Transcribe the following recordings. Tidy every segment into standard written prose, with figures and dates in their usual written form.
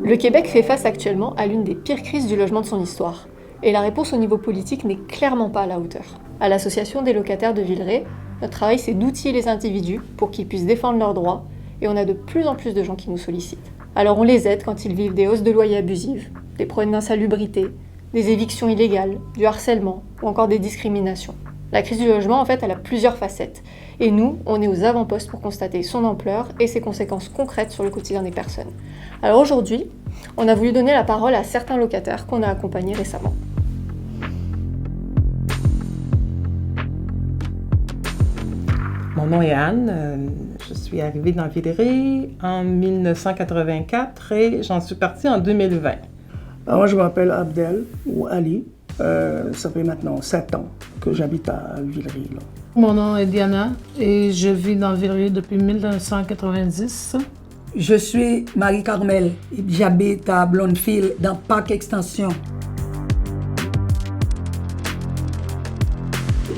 Le Québec fait face actuellement à l'une des pires crises du logement de son histoire. Et la réponse au niveau politique n'est clairement pas à la hauteur. À l'Association des locataires de Villeray, notre travail c'est d'outiller les individus pour qu'ils puissent défendre leurs droits, et on a de plus en plus de gens qui nous sollicitent. Alors on les aide quand ils vivent des hausses de loyers abusives, des problèmes d'insalubrité, des évictions illégales, du harcèlement ou encore des discriminations. La crise du logement, en fait, elle a plusieurs facettes. Et nous, on est aux avant-postes pour constater son ampleur et ses conséquences concrètes sur le quotidien des personnes. Alors aujourd'hui, on a voulu donner la parole à certains locataires qu'on a accompagnés récemment. Mon nom est Anne, je suis arrivée dans Villeray en 1984 et j'en suis partie en 2020. Alors moi je m'appelle Abdel ou Ali, ça fait maintenant 7 ans que j'habite à Villeray. Là. Mon nom est Diana et je vis dans Villeray depuis 1990. Je suis Marie-Carmel, j'habite à Blondefield dans Parc Extension.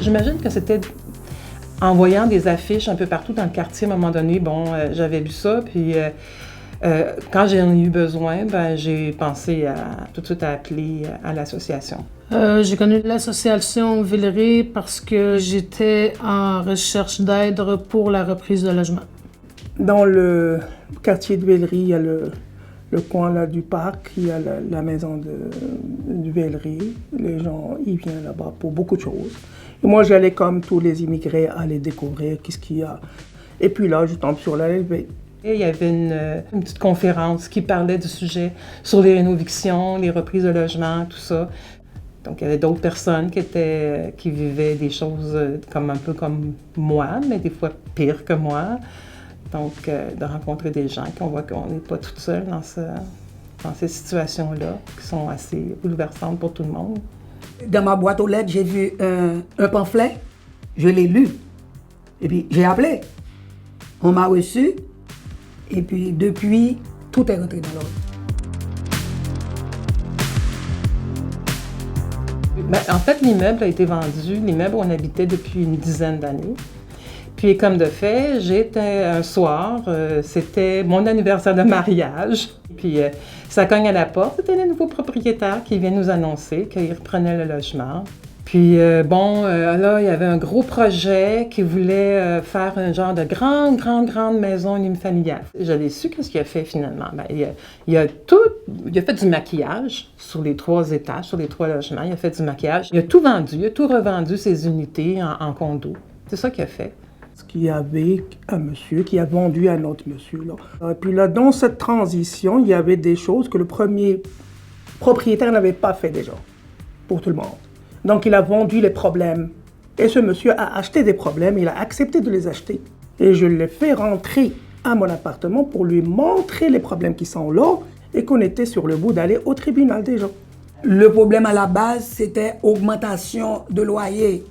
J'imagine que c'était en voyant des affiches un peu partout dans le quartier, à un moment donné, j'avais vu ça, puis quand j'en ai eu besoin, j'ai pensé tout de suite à appeler à l'association. J'ai connu l'association Villeray parce que j'étais en recherche d'aide pour la reprise de logement. Dans le quartier de Villeray, il y a le coin là, du parc, il y a la maison de Villeray. Les gens ils viennent là-bas pour beaucoup de choses. Et moi, j'allais comme tous les immigrés aller découvrir qu'est-ce qu'il y a. Et puis là, je tombe sur la LV. Et il y avait une petite conférence qui parlait du sujet sur les rénovictions, les reprises de logement, tout ça. Donc, il y avait d'autres personnes qui vivaient des choses un peu comme moi, mais des fois pires que moi. Donc, de rencontrer des gens qu'on voit qu'on n'est pas toute seule dans ces situations-là, qui sont assez bouleversantes pour tout le monde. Dans ma boîte aux lettres, j'ai vu un pamphlet, je l'ai lu, et puis j'ai appelé. On m'a reçu, et puis depuis, tout est rentré dans l'ordre. En fait, l'immeuble a été vendu, l'immeuble où on habitait depuis une dizaine d'années. Puis comme de fait, j'étais un soir, c'était mon anniversaire de mariage. Puis ça cogne à la porte, c'était le nouveau propriétaire qui vient nous annoncer qu'il reprenait le logement. Puis là, il y avait un gros projet qui voulait faire un genre de grande maison unifamiliale. J'avais su qu'est-ce qu'il a fait finalement. Il a fait du maquillage sur les 3 étages, sur les 3 logements. Il a fait du maquillage. Il a tout vendu, il a tout revendu ses unités en condo. C'est ça qu'il a fait. Il y avait un monsieur qui a vendu à un autre monsieur. Là. Et puis là, dans cette transition, il y avait des choses que le premier propriétaire n'avait pas fait déjà, pour tout le monde. Donc, il a vendu les problèmes. Et ce monsieur a acheté des problèmes, il a accepté de les acheter. Et je l'ai fait rentrer à mon appartement pour lui montrer les problèmes qui sont là et qu'on était sur le bout d'aller au tribunal déjà. Le problème à la base, c'était augmentation de loyer.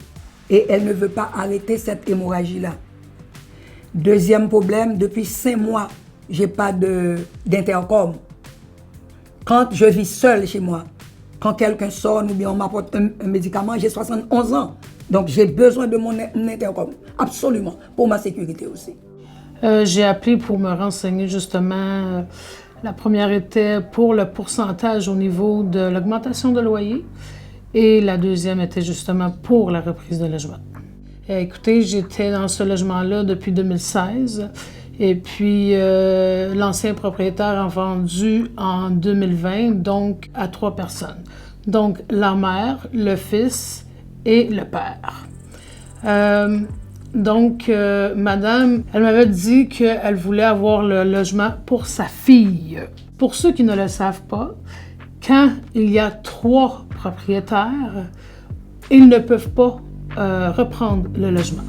Et elle ne veut pas arrêter cette hémorragie-là. Deuxième problème, depuis 5 mois, je n'ai pas d'intercom. Quand je vis seule chez moi, quand quelqu'un sort ou bien on m'apporte un médicament, j'ai 71 ans. Donc j'ai besoin de mon intercom, absolument, pour ma sécurité aussi. J'ai appelé pour me renseigner justement. La première était pour le pourcentage au niveau de l'augmentation de loyer. Et la deuxième était justement pour la reprise de logement. Écoutez, j'étais dans ce logement-là depuis 2016. Et puis, l'ancien propriétaire a vendu en 2020, donc à 3 personnes. Donc, la mère, le fils et le père. Madame, elle m'avait dit qu'elle voulait avoir le logement pour sa fille. Pour ceux qui ne le savent pas, quand il y a 3 propriétaires, ils ne peuvent pas reprendre le logement.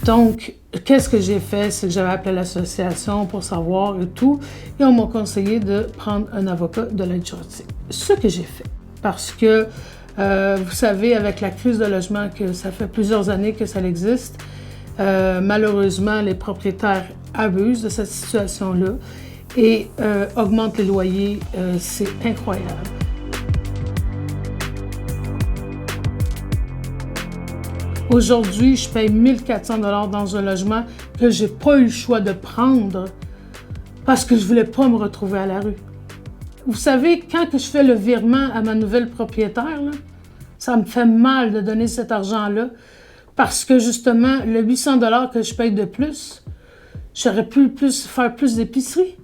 Donc, qu'est-ce que j'ai fait? C'est que j'avais appelé l'association pour savoir et tout, et on m'a conseillé de prendre un avocat de l'aide juridique. Ce que j'ai fait, parce que, vous savez, avec la crise de logement, que ça fait plusieurs années que ça existe, malheureusement, les propriétaires abusent de cette situation-là et augmentent les loyers, c'est incroyable. Aujourd'hui, je paye 1 400 $ dans un logement que j'ai pas eu le choix de prendre parce que je voulais pas me retrouver à la rue. Vous savez, quand je fais le virement à ma nouvelle propriétaire, là, ça me fait mal de donner cet argent-là parce que justement, le 800 $ que je paye de plus, j'aurais pu faire plus d'épicerie.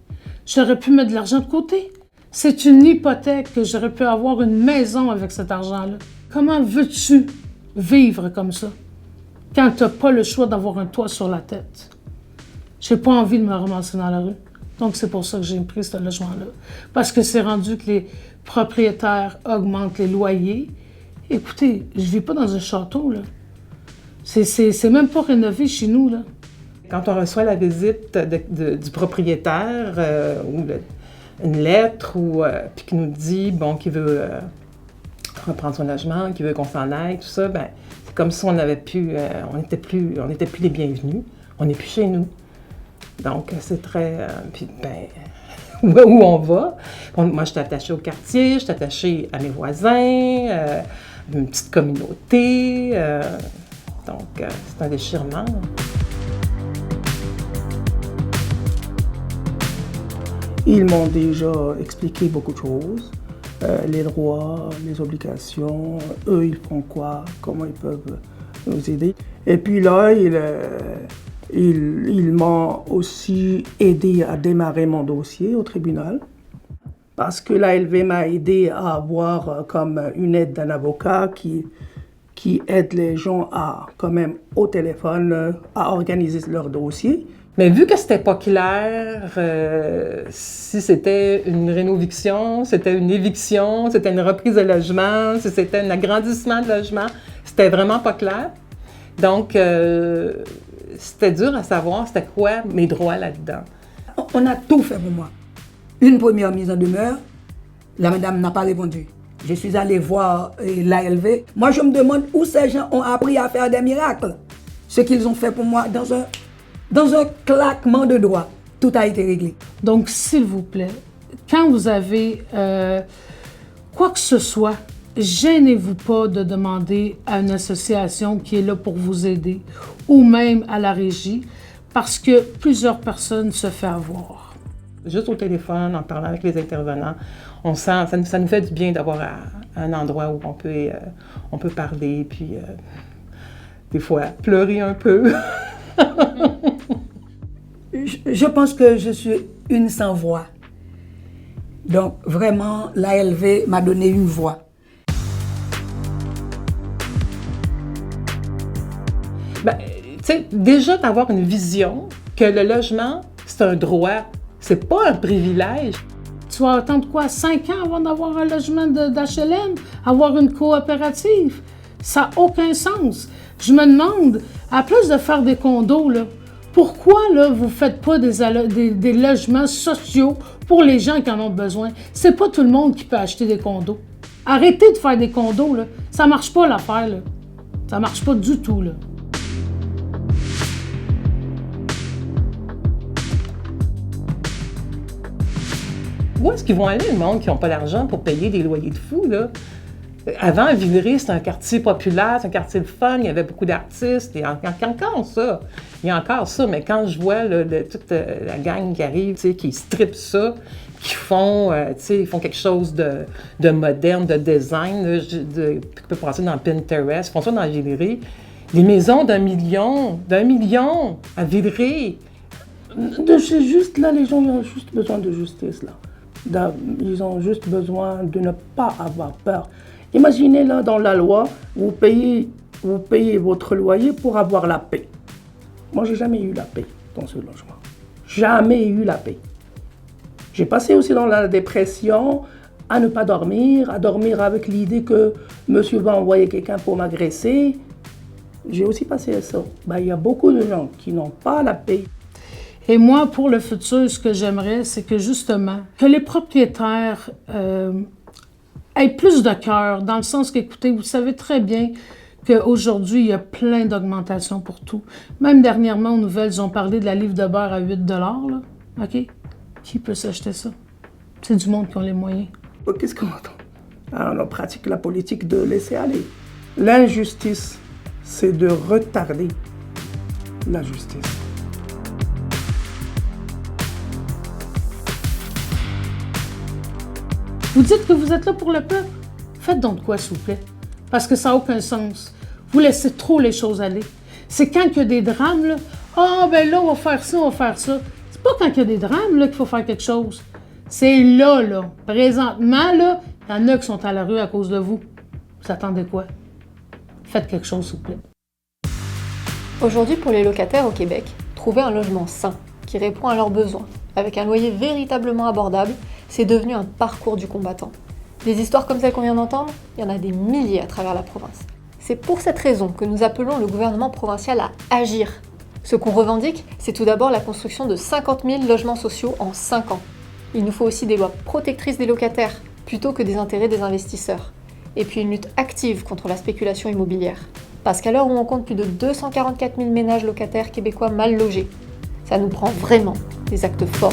J'aurais pu mettre de l'argent de côté. C'est une hypothèque que j'aurais pu avoir une maison avec cet argent-là. Comment veux-tu vivre comme ça quand tu n'as pas le choix d'avoir un toit sur la tête? J'ai pas envie de me ramasser dans la rue. Donc, c'est pour ça que j'ai pris ce logement-là. Parce que c'est rendu que les propriétaires augmentent les loyers. Écoutez, je vis pas dans un château, là. C'est même pas rénové chez nous, là. Quand on reçoit la visite du propriétaire ou une lettre puis qui nous dit qu'il veut reprendre son logement, qu'il veut qu'on s'en aille, tout ça, ben c'est comme si on n'avait plus, on n'était plus les bienvenus. On n'est plus chez nous. Donc c'est très, puis où on va. Moi, je suis attachée au quartier, je suis attachée à mes voisins, une petite communauté. Donc c'est un déchirement. Ils m'ont déjà expliqué beaucoup de choses, les droits, les obligations, eux ils font quoi, comment ils peuvent nous aider. Et puis là, ils m'ont aussi aidé à démarrer mon dossier au tribunal, parce que l'ALV m'a aidé à avoir comme une aide d'un avocat qui aide les gens à, quand même, au téléphone, à organiser leur dossier. Mais vu que c'était pas clair si c'était une rénoviction, c'était une éviction, c'était une reprise de logement, si c'était un agrandissement de logement, c'était vraiment pas clair. Donc, c'était dur à savoir c'était quoi mes droits là-dedans. On a tout fait pour moi. Une première mise en demeure, la madame n'a pas répondu. Je suis allée voir l'ALV. Moi, je me demande où ces gens ont appris à faire des miracles. Ce qu'ils ont fait pour moi dans un claquement de doigts, tout a été réglé. Donc, s'il vous plaît, quand vous avez quoi que ce soit, gênez-vous pas de demander à une association qui est là pour vous aider ou même à la régie parce que plusieurs personnes se font avoir. Juste au téléphone, en parlant avec les intervenants, on sent, ça nous fait du bien d'avoir un endroit où on peut parler, puis des fois pleurer un peu. Je pense que je suis une sans voix. Donc, vraiment, l'ALV m'a donné une voix. Ben, tu sais, déjà d'avoir une vision que le logement, c'est un droit, c'est pas un privilège. Tu vas attendre quoi, 5 ans avant d'avoir un logement d'HLM, avoir une coopérative? Ça n'a aucun sens. Je me demande, à plus de faire des condos, là, pourquoi là, vous ne faites pas des logements sociaux pour les gens qui en ont besoin? C'est pas tout le monde qui peut acheter des condos. Arrêtez de faire des condos, là. Ça marche pas l'affaire, là. Ça marche pas du tout, là. Où est-ce qu'ils vont aller, le monde qui n'ont pas d'argent pour payer des loyers de fous, là? Avant, à Villeray, c'était un quartier populaire, c'est un quartier de fun, il y avait beaucoup d'artistes, il y a encore ça. Il y a encore ça, mais quand je vois toute la gang qui arrive, qui strippe ça, qui font, ils font quelque chose de moderne, de design, qui peut passer dans Pinterest, ils font ça dans Villeray. Les maisons d'1 million à Villeray. C'est juste là, les gens ont juste besoin de justice, là. Ils ont juste besoin de ne pas avoir peur. Imaginez là, dans la loi, vous payez votre loyer pour avoir la paix. Moi, j'ai jamais eu la paix dans ce logement. Jamais eu la paix. J'ai passé aussi dans la dépression, à ne pas dormir, à dormir avec l'idée que monsieur va envoyer quelqu'un pour m'agresser. J'ai aussi passé ça. Il y a beaucoup de gens qui n'ont pas la paix. Et moi, pour le futur, ce que j'aimerais, c'est que justement, que les propriétaires aient plus de cœur, dans le sens qu'écoutez, vous savez très bien qu'aujourd'hui, il y a plein d'augmentations pour tout. Même dernièrement, aux nouvelles, ils ont parlé de la livre de beurre à 8 $, là. OK? Qui peut s'acheter ça? C'est du monde qui ont les moyens. Qu'est-ce qu'on entend? On pratique la politique de laisser aller. L'injustice, c'est de retarder la justice. Vous dites que vous êtes là pour le peuple? Faites donc de quoi, s'il vous plaît? Parce que ça n'a aucun sens. Vous laissez trop les choses aller. C'est quand il y a des drames, là, « Ah, ben là, on va faire ça, on va faire ça. » C'est pas quand il y a des drames, là, qu'il faut faire quelque chose. C'est là, là. Présentement, là, il y en a qui sont à la rue à cause de vous. Vous attendez quoi? Faites quelque chose, s'il vous plaît. Aujourd'hui, pour les locataires au Québec, trouver un logement sain, qui répond à leurs besoins, avec un loyer véritablement abordable, c'est devenu un parcours du combattant. Des histoires comme celle qu'on vient d'entendre, il y en a des milliers à travers la province. C'est pour cette raison que nous appelons le gouvernement provincial à agir. Ce qu'on revendique, c'est tout d'abord la construction de 50 000 logements sociaux en 5 ans. Il nous faut aussi des lois protectrices des locataires, plutôt que des intérêts des investisseurs. Et puis une lutte active contre la spéculation immobilière. Parce qu'à l'heure où on compte plus de 244 000 ménages locataires québécois mal logés, ça nous prend vraiment des actes forts.